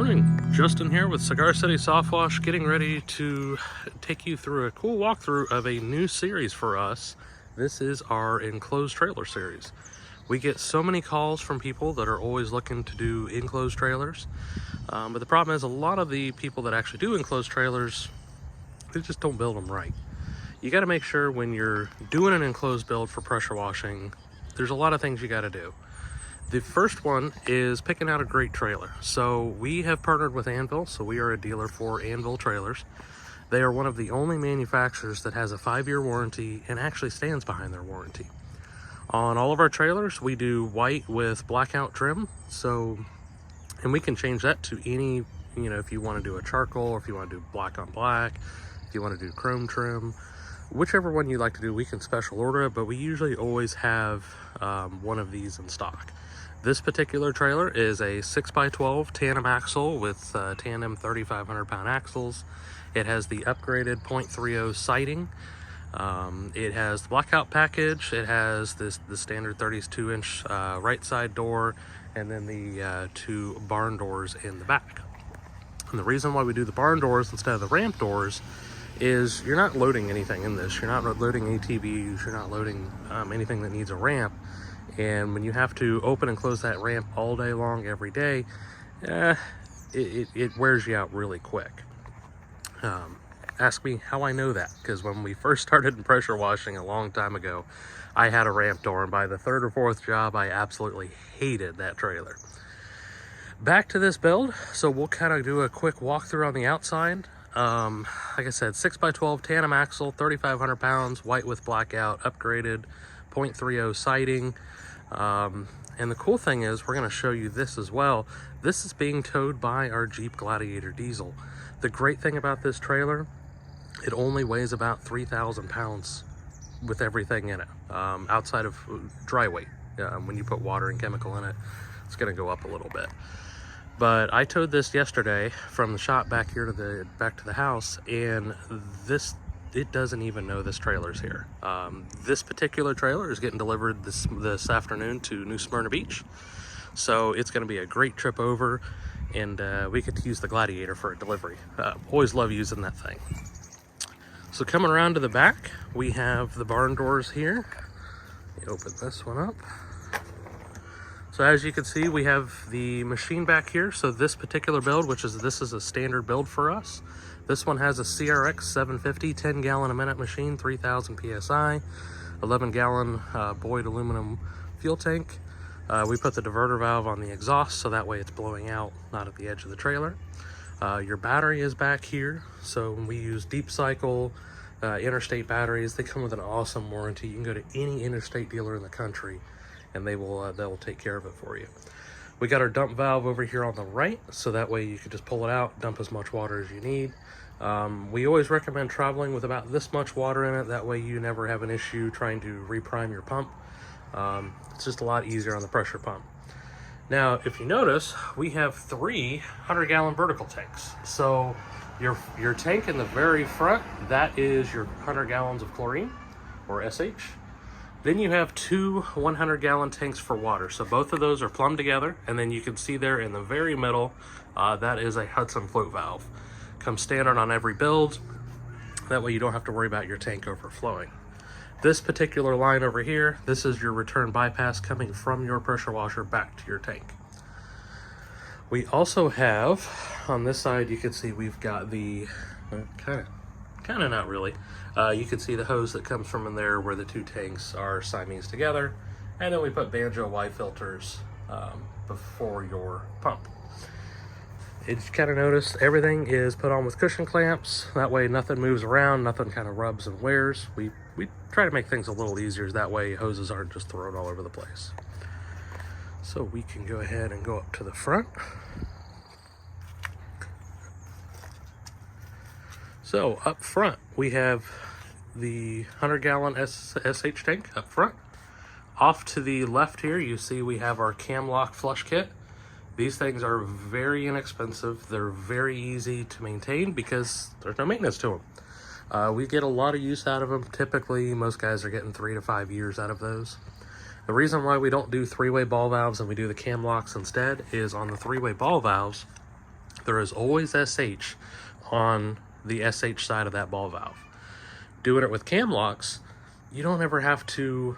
morning, Justin here with Cigar City Softwash, getting ready to take you through a cool walkthrough of a new series for us. This is our enclosed trailer series. We get so many calls from people that are always looking to do enclosed trailers, but the problem is a lot of the people that actually do enclosed trailers, they just don't build them right. You got to make sure when you're doing an enclosed build for pressure washing, there's a lot of things you got to do. The first one is picking out a great trailer. So we have partnered with Anvil, so we are a dealer for Anvil trailers. They are one of the only manufacturers that has a 5-year warranty and actually stands behind their warranty. On all of our trailers, we do white with blackout trim. And we can change that to any, if you want to do a charcoal, or if you want to do black on black, if you want to do chrome trim, whichever one you like to do, we can special order it, but we usually always have one of these in stock. This particular trailer is a 6x12 tandem axle with Tandem 3,500 pound axles. It has the upgraded .30 sighting. It has the blackout package. It has the standard 32-inch right side door, and then the 2 barn doors in the back. And the reason why we do the barn doors instead of the ramp doors is you're not loading anything in this. You're not loading ATVs. You're not loading anything that needs a ramp. And when you have to open and close that ramp all day long, every day, it wears you out really quick. Ask me how I know that, because when we first started in pressure washing a long time ago, I had a ramp door, and by the 3rd or 4th job, I absolutely hated that trailer. Back to this build, so we'll kind of do a quick walkthrough on the outside. Like I said, 6x12 tandem axle, 3,500 pounds, white with blackout, upgraded .30 sighting. And the cool thing is, we're going to show you this as well. This is being towed by our Jeep Gladiator diesel. The great thing about this trailer, it only weighs about 3,000 pounds with everything in it, outside of dry weight. When you put water and chemical in it, it's going to go up a little bit. But I towed this yesterday from the shop back here to back to the house, and it doesn't even know this trailer's here. This particular trailer is getting delivered this afternoon to New Smyrna Beach. So it's gonna be a great trip over, and we get to use the Gladiator for a delivery. Always love using that thing. So coming around to the back, we have the barn doors here. Let me open this one up. So as you can see, we have the machine back here. So this particular build, this is a standard build for us. This one has a CRX 750 10 gallon a minute machine, 3,000 PSI, 11 gallon Boyd aluminum fuel tank. We put the diverter valve on the exhaust, so that way it's blowing out, not at the edge of the trailer. Your battery is back here. So we use deep cycle Interstate batteries. They come with an awesome warranty. You can go to any Interstate dealer in the country, and they'll take care of it for you. We got our dump valve over here on the right, so that way you can just pull it out, dump as much water as you need. We always recommend traveling with about this much water in it. That way you never have an issue trying to reprime your pump. It's just a lot easier on the pressure pump. Now, if you notice, we have 3 100-gallon vertical tanks. So your tank in the very front, that is your 100 gallons of chlorine, or SH. Then you have 2 100-gallon tanks for water. So both of those are plumbed together, and then you can see there in the very middle, that is a Hudson float valve. Comes standard on every build. That way you don't have to worry about your tank overflowing. This particular line over here, this is your return bypass coming from your pressure washer back to your tank. We also have, on this side, you can see we've got the, kind of not really. You can see the hose that comes from in there where the 2 tanks are Siamese together. And then we put banjo Y filters before your pump. You kind of notice everything is put on with cushion clamps. That way nothing moves around, nothing kind of rubs and wears. We try to make things a little easier. That way hoses aren't just thrown all over the place. So we can go ahead and go up to the front. So up front, we have the 100-gallon SH tank up front. Off to the left here, you see we have our cam lock flush kit. These things are very inexpensive. They're very easy to maintain because there's no maintenance to them. We get a lot of use out of them. Typically, most guys are getting 3 to 5 years out of those. The reason why we don't do 3-way ball valves and we do the cam locks instead is on the 3-way ball valves, there is always SH on the SH side of that ball valve. Doing it with cam locks, you don't ever have to,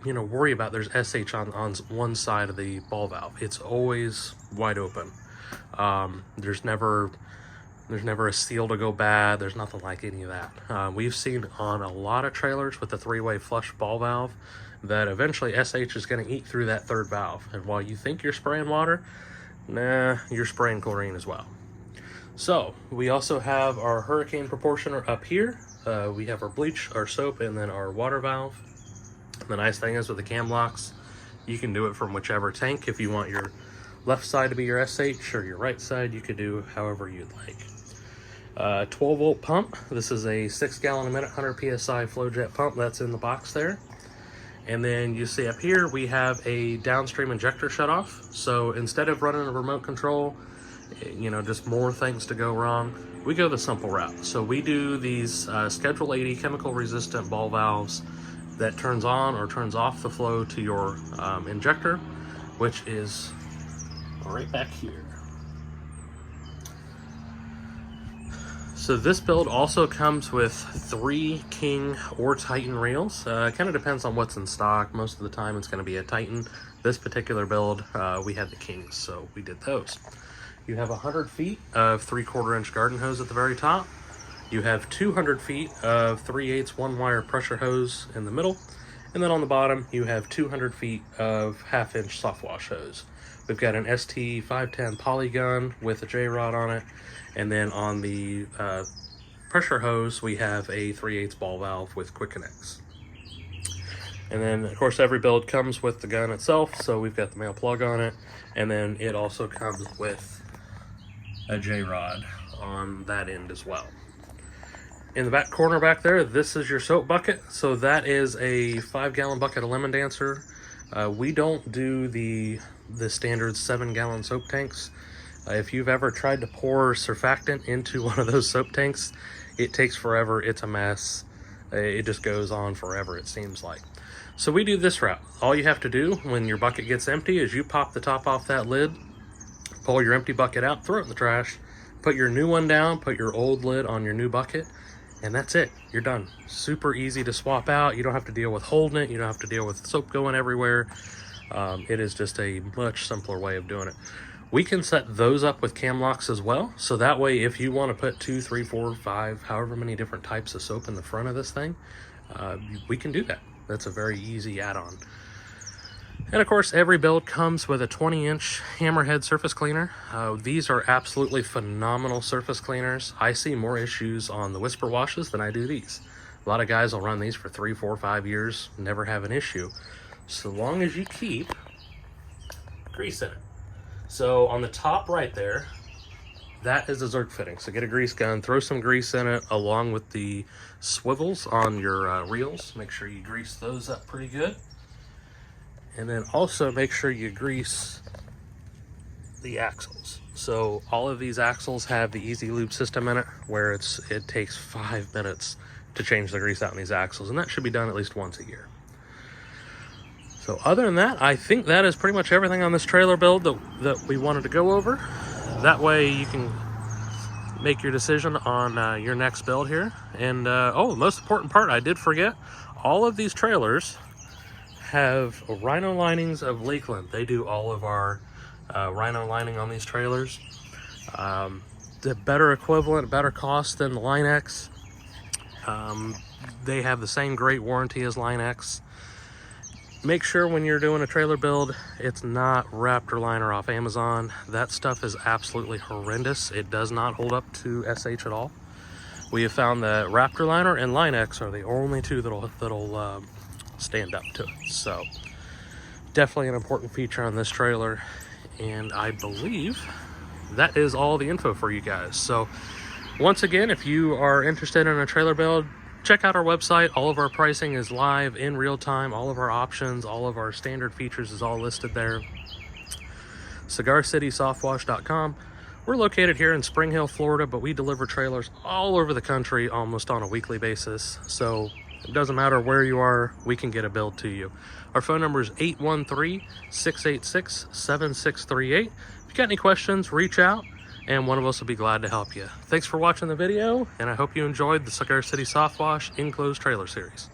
you know, worry about there's SH on one side of the ball valve. It's always wide open. There's never a seal to go bad. There's nothing like any of that. We've seen on a lot of trailers with the 3-way flush ball valve that eventually SH is going to eat through that third valve. And while you think you're spraying water, nah, you're spraying chlorine as well. So we also have our hurricane proportioner up here. We have our bleach, our soap, and then our water valve. The nice thing is with the cam locks, you can do it from whichever tank. If you want your left side to be your SH or your right side, you could do however you'd like. 12 volt pump. This is a 6 gallon a minute, 100 PSI flow jet pump that's in the box there. And then you see up here, we have a downstream injector shut off. So instead of running a remote control, you know, just more things to go wrong, we go the simple route. So we do these Schedule 80 chemical resistant ball valves that turns on or turns off the flow to your injector, which is right back here. So this build also comes with 3 King or Titan reels. Kind of depends on what's in stock. Most of the time it's going to be a Titan. This particular build, we had the Kings, so we did those. You have 100 feet of 3/4 inch garden hose at the very top. You have 200 feet of 3/8 1-wire pressure hose in the middle. And then on the bottom, you have 200 feet of 1/2 inch Softwash hose. We've got an ST 510 poly gun with a JROD on it. And then on the pressure hose, we have a 3/8 ball valve with quick connects. And then, of course, every build comes with the gun itself. So we've got the male plug on it. And then it also comes with a JROD on that end as well. In the back corner back there, this is your soap bucket. So that is a 5-gallon bucket of Lemon Dancer. We don't do the standard 7-gallon soap tanks. If you've ever tried to pour surfactant into one of those soap tanks, it takes forever. It's a mess. It just goes on forever, it seems like. So we do this route. All you have to do when your bucket gets empty is you pop the top off that lid, pull your empty bucket out, throw it in the trash, put your new one down, put your old lid on your new bucket, and that's it. You're done. Super easy to swap out. You don't have to deal with holding it. You don't have to deal with soap going everywhere. It is just a much simpler way of doing it. We can set those up with cam locks as well. So that way, if you want to put 2, 3, 4, 5, however many different types of soap in the front of this thing, we can do that. That's a very easy add-on. And of course, every build comes with a 20-inch hammerhead surface cleaner. These are absolutely phenomenal surface cleaners. I see more issues on the Whisper washes than I do these. A lot of guys will run these for 3, 4, 5 years, never have an issue. So long as you keep grease in it. So on the top right there, that is a Zerk fitting. So get a grease gun, throw some grease in it along with the swivels on your reels. Make sure you grease those up pretty good. And then also make sure you grease the axles. So all of these axles have the Easy Lube system in it, where it takes 5 minutes to change the grease out in these axles, and that should be done at least once a year. So other than that, I think that is pretty much everything on this trailer build that we wanted to go over. That way you can make your decision on your next build here. And oh, the most important part, I did forget, all of these trailers have Rhino linings of Lakeland. They do all of our Rhino lining on these trailers. The better equivalent, better cost than the Line X. They have the same great warranty as Line X. Make sure when you're doing a trailer build, it's not Raptor liner off Amazon. That stuff is absolutely horrendous. It does not hold up to SH at all. We have found that Raptor liner and Line X are the only two that'll stand up to it. So definitely an important feature on this trailer. And I believe that is all the info for you guys. So once again, if you are interested in a trailer build, check out our website. All of our pricing is live in real time. All of our options, all of our standard features is all listed there. CigarCitySoftwash.com. We're located here in Spring Hill, Florida, but we deliver trailers all over the country almost on a weekly basis. So it doesn't matter where you are, we can get a build to you. Our phone number is 813-686-7638. If you got any questions, reach out. and one of us will be glad to help you. Thanks for watching the video, and I hope you enjoyed the Cigar City Softwash Enclosed Trailer Series.